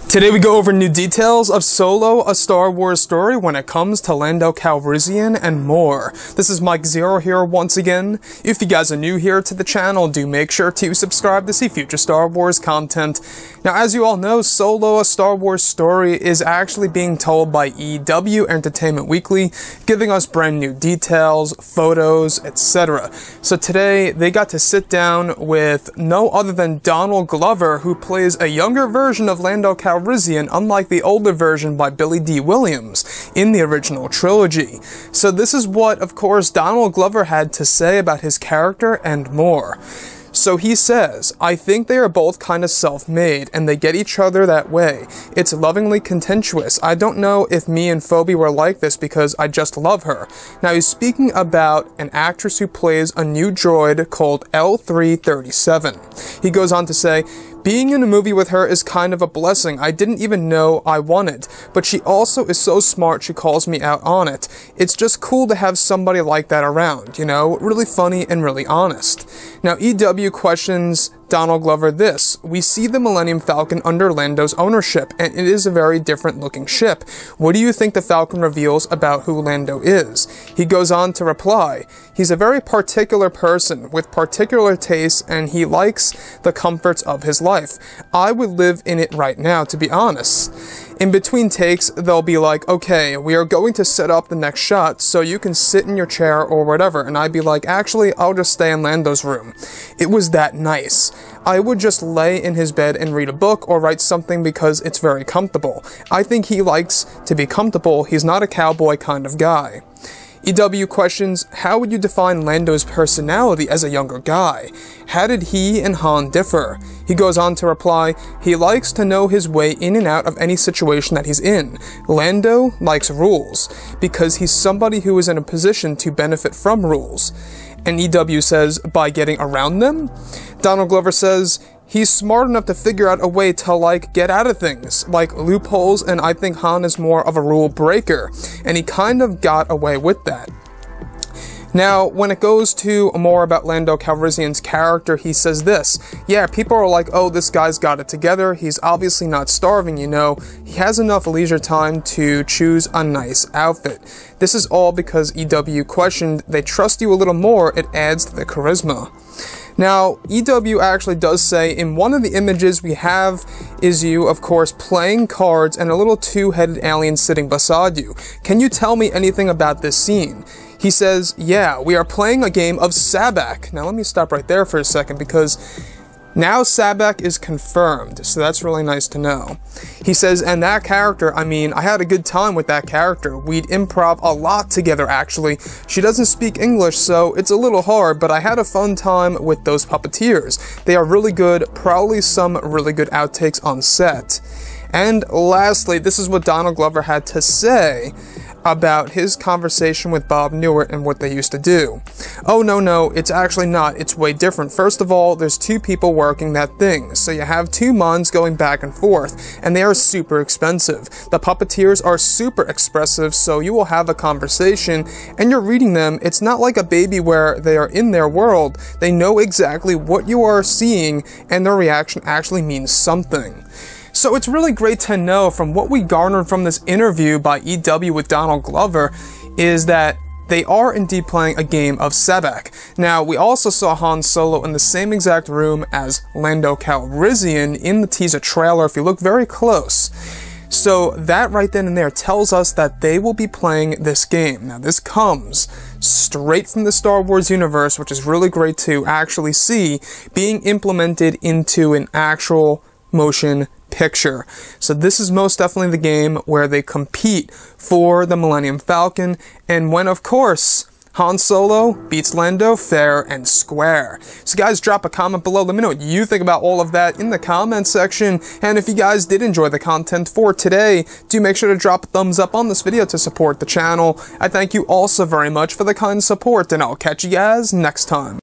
Today we go over new details of Solo, a Star Wars story when it comes to Lando Calrissian and more. This is Mike Zero here once again. If you guys are new here to the channel, do make sure to subscribe to see future Star Wars content. Now, as you all know, Solo, a Star Wars story is actually being told by EW Entertainment Weekly, giving us brand new details, photos, etc. So today, they got to sit down with no other than Donald Glover, who plays a younger version of Lando Calrissian, unlike the older version by Billy D. Williams in the original trilogy. So this is what, of course, Donald Glover had to say about his character and more. So he says, "I think they are both kind of self-made, and they get each other that way. It's lovingly contentious. I don't know if me and Phoebe were like this because I just love her." Now he's speaking about an actress who plays a new droid called L3-37. He goes on to say, "Being in a movie with her is kind of a blessing I didn't even know I wanted, but she also is so smart she calls me out on it. It's just cool to have somebody like that around, you know, really funny and really honest." Now EW questions Donald Glover this: "We see the Millennium Falcon under Lando's ownership, and it is a very different looking ship. What do you think the Falcon reveals about who Lando is?" He goes on to reply, "He's a very particular person with particular tastes, and he likes the comforts of his life. I would live in it right now, to be honest." In between takes, they'll be like, "Okay, we are going to set up the next shot, so you can sit in your chair or whatever," and I'd be like, "Actually, I'll just stay in Lando's room." It was that nice. I would just lay in his bed and read a book or write something because it's very comfortable. I think he likes to be comfortable. He's not a cowboy kind of guy. EW questions, "How would you define Lando's personality as a younger guy? How did he and Han differ?" He goes on to reply, "He likes to know his way in and out of any situation that he's in. Lando likes rules, because he's somebody who is in a position to benefit from rules." And EW says, "By getting around them?" Donald Glover says, "He's smart enough to figure out a way to, like, get out of things, like loopholes, and I think Han is more of a rule breaker, and he kind of got away with that." Now, when it goes to more about Lando Calrissian's character, he says this: "Yeah, people are like, oh, this guy's got it together. He's obviously not starving, you know. He has enough leisure time to choose a nice outfit. This is all because EW questioned, they trust you a little more, it adds to the charisma." Now, EW actually does say in one of the images we have is you, of course, playing cards and a little two-headed alien sitting beside you. Can you tell me anything about this scene? He says, "Yeah, we are playing a game of Sabacc." Now let me stop right there for a second, because now Sabacc is confirmed, so that's really nice to know. He says, "And that character, I mean, I had a good time with that character. We'd improv a lot together, actually. She doesn't speak English, so it's a little hard, but I had a fun time with those puppeteers. They are really good, probably some really good outtakes on set." And lastly, this is what Donald Glover had to say about his conversation with Bob Newhart and what they used to do. "Oh, no, it's actually not. It's way different. First of all, there's two people working that thing, so you have two minds going back and forth, and they are super expensive. The puppeteers are super expressive, so you will have a conversation, and you're reading them. It's not like a baby where they are in their world. They know exactly what you are seeing, and their reaction actually means something." So it's really great to know from what we garnered from this interview by EW with Donald Glover is that they are indeed playing a game of Sabacc. Now, we also saw Han Solo in the same exact room as Lando Calrissian in the teaser trailer if you look very close. So that right then and there tells us that they will be playing this game. Now, this comes straight from the Star Wars universe, which is really great to actually see being implemented into an actual motion picture. So this is most definitely the game where they compete for the Millennium Falcon, and when, of course, Han Solo beats Lando fair and square. So guys, drop a comment below. Let me know what you think about all of that in the comment section. And if you guys did enjoy the content for today, do make sure to drop a thumbs up on this video to support the channel. I thank you all so very much for the kind support, and I'll catch you guys next time.